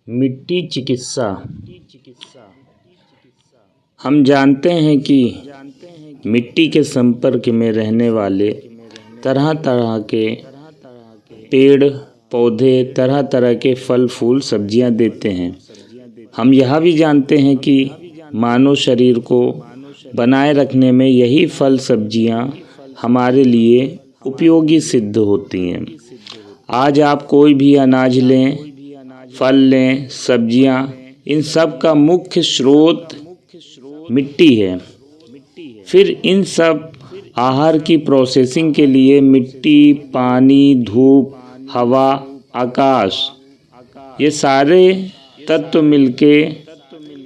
मिट्टी चिकित्सा। हम जानते हैं कि मिट्टी के संपर्क में रहने वाले तरह तरह के पेड़ पौधे तरह तरह के फल फूल सब्जियां देते हैं। हम यह भी जानते हैं कि मानव शरीर को बनाए रखने में यही फल सब्जियां हमारे लिए उपयोगी सिद्ध होती हैं। आज आप कोई भी अनाज लें, फल लें, सब्जियां, इन सब का मुख्य स्रोत मिट्टी है। फिर इन सब आहार की प्रोसेसिंग के लिए मिट्टी, पानी, धूप, हवा, आकाश, ये सारे तत्व मिलके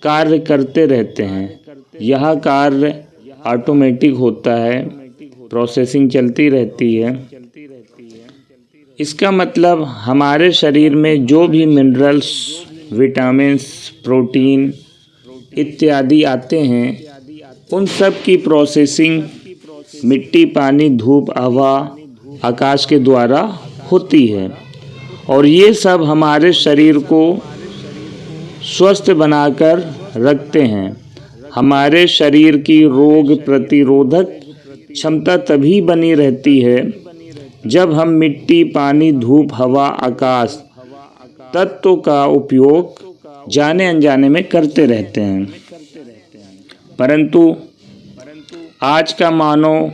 कार्य करते रहते हैं। यह कार्य ऑटोमेटिक होता है, प्रोसेसिंग चलती रहती है। इसका मतलब हमारे शरीर में जो भी मिनरल्स, विटामिन्स, प्रोटीन इत्यादि आते हैं, उन सब की प्रोसेसिंग मिट्टी, पानी, धूप, हवा, आकाश के द्वारा होती है। और ये सब हमारे शरीर को स्वस्थ बनाकर रखते हैं। हमारे शरीर की रोग प्रतिरोधक क्षमता तभी बनी रहती है जब हम मिट्टी, पानी, धूप, हवा, आकाश तत्वों का उपयोग जाने अनजाने में करते रहते हैं। परंतु आज का मानव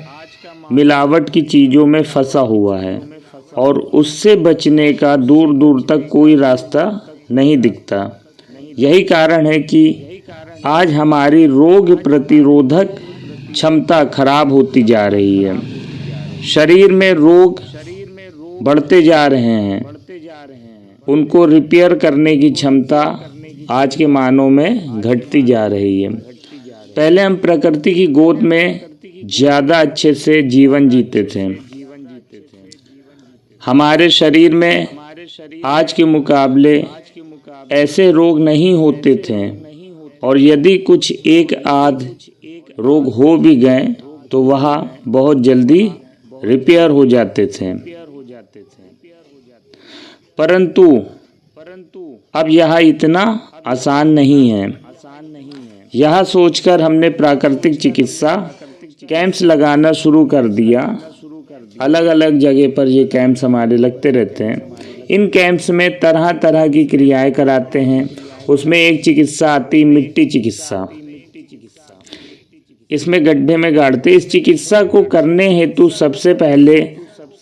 मिलावट की चीज़ों में फंसा हुआ है और उससे बचने का दूर दूर तक कोई रास्ता नहीं दिखता। यही कारण है कि आज हमारी रोग प्रतिरोधक क्षमता खराब होती जा रही है। शरीर में रोग बढ़ते जा रहे हैं। उनको रिपेयर करने की क्षमता आज के मानव में घटती जा रही है। पहले हम प्रकृति की गोद में ज़्यादा अच्छे से जीवन जीते थे। हमारे शरीर में आज के मुकाबले ऐसे रोग नहीं होते थे, और यदि कुछ एक आध रोग हो भी गए तो वह बहुत जल्दी रिपेयर हो जाते थे। परंतु अब यह इतना आसान नहीं है। यह सोचकर हमने प्राकृतिक चिकित्सा कैंप्स लगाना शुरू कर दिया। अलग अलग जगह पर ये कैंप्स हमारे लगते रहते हैं। इन कैंप्स में तरह तरह की क्रियाएं कराते हैं। उसमें एक चिकित्सा आती, मिट्टी चिकित्सा। इसमें गड्ढे में गाड़ते। इस चिकित्सा को करने हेतु सबसे पहले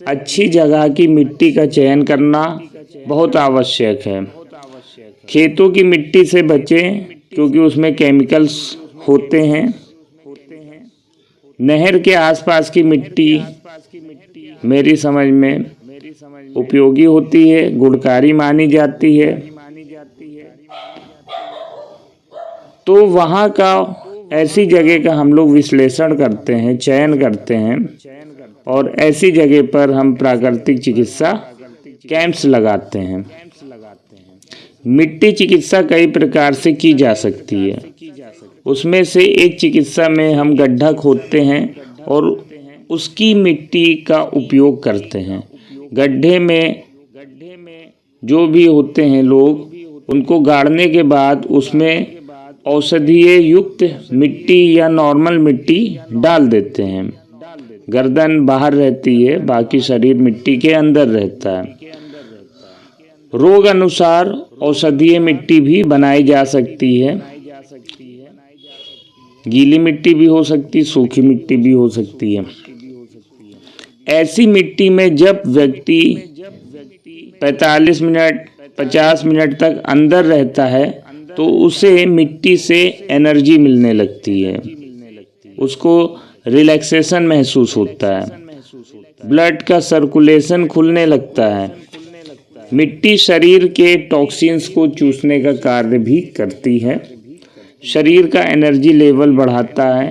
अच्छी जगह की मिट्टी का चयन करना बहुत आवश्यक है। खेतों की मिट्टी से बचें क्योंकि उसमें केमिकल्स होते हैं। नहर के आसपास की मिट्टी मेरी समझ में उपयोगी होती है, गुणकारी मानी जाती है। तो वहाँ का ऐसी जगह का हम लोग विश्लेषण करते हैं, चयन करते हैं, और ऐसी जगह पर हम प्राकृतिक चिकित्सा कैंप्स लगाते हैं। मिट्टी चिकित्सा कई प्रकार से की जा सकती है। उसमें से एक चिकित्सा में हम गड्ढा खोदते हैं और उसकी मिट्टी का उपयोग करते हैं। गड्ढे में जो भी होते हैं लोग, उनको गाड़ने के बाद उसमें औषधीय युक्त मिट्टी या नॉर्मल मिट्टी डाल देते हैं। गर्दन बाहर रहती है, बाकी शरीर मिट्टी के अंदर रहता है। रोग अनुसार औषधीय मिट्टी भी बनाई जा सकती है। गीली मिट्टी भी हो सकती है, सूखी मिट्टी भी हो सकती है। ऐसी मिट्टी में जब व्यक्ति 45 मिनट 50 मिनट तक अंदर रहता है तो उसे मिट्टी से एनर्जी मिलने लगती है, उसको रिलैक्सेशन महसूस होता है, ब्लड का सर्कुलेशन खुलने लगता है। मिट्टी शरीर के टॉक्सिन्स को चूसने का कार्य भी करती है, शरीर का एनर्जी लेवल बढ़ाता है,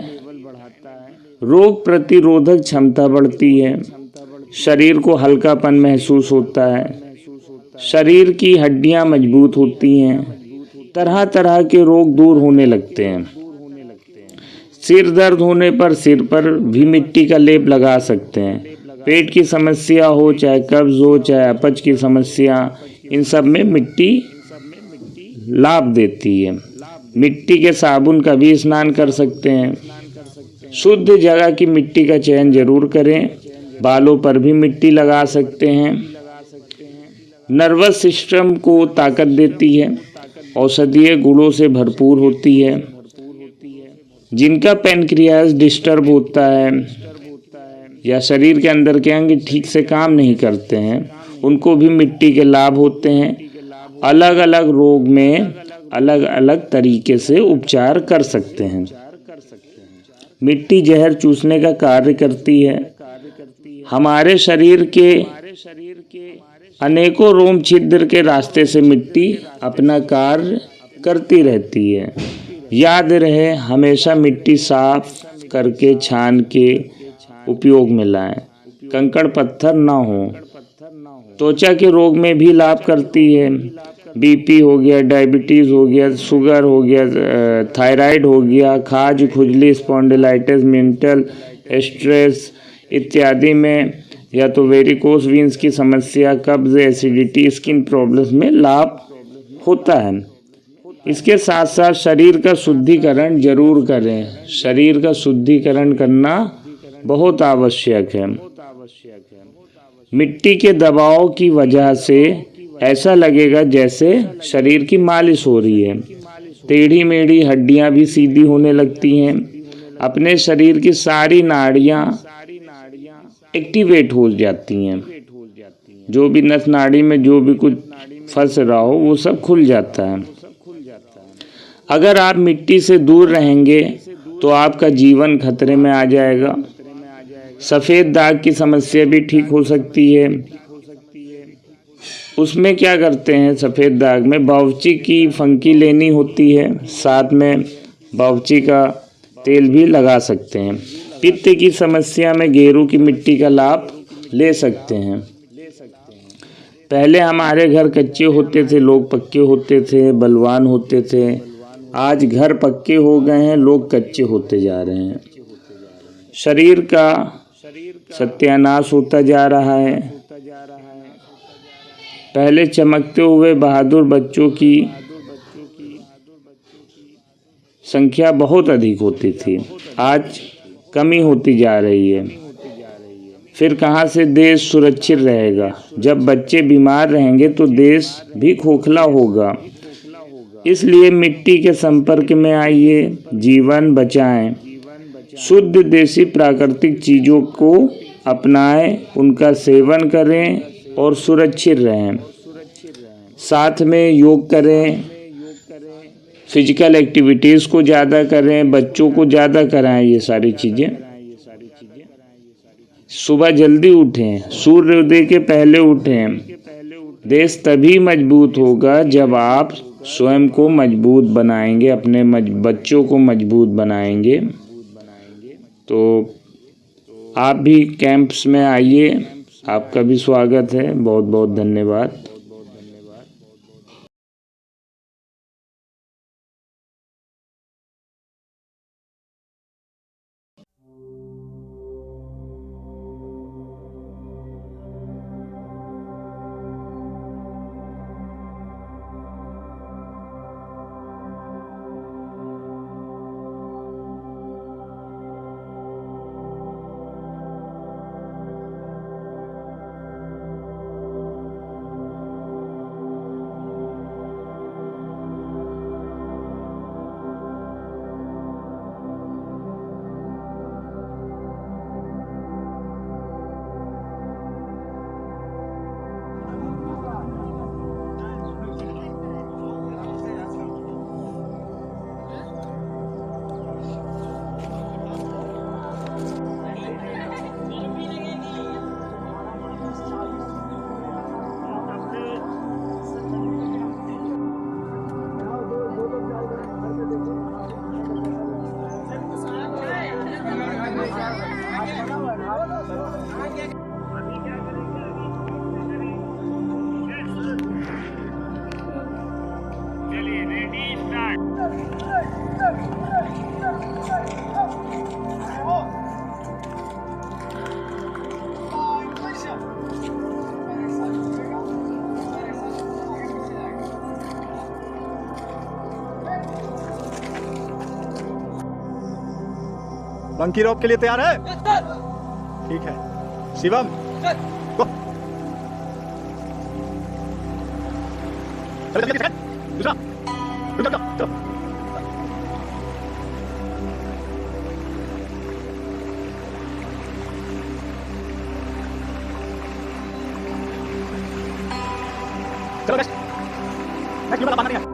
रोग प्रतिरोधक क्षमता बढ़ती है, शरीर को हल्कापन महसूस होता है, शरीर की हड्डियां मजबूत होती हैं, तरह तरह के रोग दूर होने लगते हैं। सिर दर्द होने पर सिर पर भी मिट्टी का लेप लगा सकते हैं। पेट की समस्या हो, चाहे कब्ज हो, चाहे अपच की समस्या, इन सब में मिट्टी लाभ देती है। मिट्टी के साबुन का भी स्नान कर सकते हैं। शुद्ध जगह की मिट्टी का चयन जरूर करें। बालों पर भी मिट्टी लगा सकते हैं। नर्वस सिस्टम को ताकत देती है। औषधीय गुणों से भरपूर होती है। जिनका पैनक्रियास डिस्टर्ब होता है या शरीर के अंदर के अंग ठीक से काम नहीं करते हैं, उनको भी मिट्टी के लाभ होते हैं। अलग अलग रोग में अलग अलग तरीके से उपचार कर सकते हैं। मिट्टी जहर चूसने का कार्य करती है। हमारे शरीर के अनेकों रोम छिद्र के रास्ते से मिट्टी अपना कार्य करती रहती है। याद रहे, हमेशा मिट्टी साफ करके छान के उपयोग में लाएं। कंकड़ पत्थर ना हो। त्वचा के रोग में भी लाभ करती है। बीपी हो गया, डायबिटीज़ हो गया, शुगर हो गया, थायराइड हो गया, खाज, खुजली, स्पॉन्डिलाइटिस, मेंटल स्ट्रेस इत्यादि में, या तो वेरिकोस वीन्स की समस्या, कब्ज, एसिडिटी, स्किन प्रॉब्लम्स में लाभ होता है। इसके साथ साथ शरीर का शुद्धिकरण जरूर करें। शरीर का शुद्धिकरण करना बहुत आवश्यक है। मिट्टी के दबाव की वजह से ऐसा लगेगा जैसे शरीर की मालिश हो रही है। टेढ़ी मेढ़ी हड्डियां भी सीधी होने लगती हैं। अपने शरीर की सारी नाड़ियां एक्टिवेट हो जाती हैं। जो भी नस नाड़ी में जो भी कुछ फंस रहा हो वो सब खुल जाता है। अगर आप मिट्टी से दूर रहेंगे तो आपका जीवन खतरे में आ जाएगा। सफ़ेद दाग की समस्या भी ठीक हो सकती है। उसमें क्या करते हैं, सफ़ेद दाग में बावर्ची की फंकी लेनी होती है, साथ में बावर्ची का तेल भी लगा सकते हैं। पित्त की समस्या में गेरू की मिट्टी का लाभ ले सकते हैं। पहले हमारे घर कच्चे होते थे, लोग पक्के होते थे, बलवान होते थे। आज घर पक्के हो गए हैं, लोग कच्चे होते जा रहे हैं। शरीर का सत्यानाश होता जा रहा है। पहले चमकते हुए बहादुर बच्चों की संख्या बहुत अधिक होती थी, आज कमी होती जा रही है। फिर कहाँ से देश सुरक्षित रहेगा? जब बच्चे बीमार रहेंगे तो देश भी खोखला होगा। इसलिए मिट्टी के संपर्क में आइए, जीवन बचाएं। शुद्ध देसी प्राकृतिक चीज़ों को अपनाएं, उनका सेवन करें और सुरक्षित रहें। साथ में योग करें, फिजिकल एक्टिविटीज़ को ज़्यादा करें, बच्चों को ज़्यादा कराएं। ये सारी चीज़ें, सुबह जल्दी उठें, सूर्योदय के पहले उठें। देश तभी मजबूत होगा जब आप स्वयं को मजबूत बनाएंगे, अपने बच्चों को मजबूत बनाएंगे। तो आप भी कैंप्स में आइए, आपका भी स्वागत है। बहुत बहुत धन्यवाद। बंकी रॉक के लिए तैयार है? ठीक है शिवम गो। दूसरा चलो। चलो नेक्स्ट नेक्स्ट बांधना नहीं है।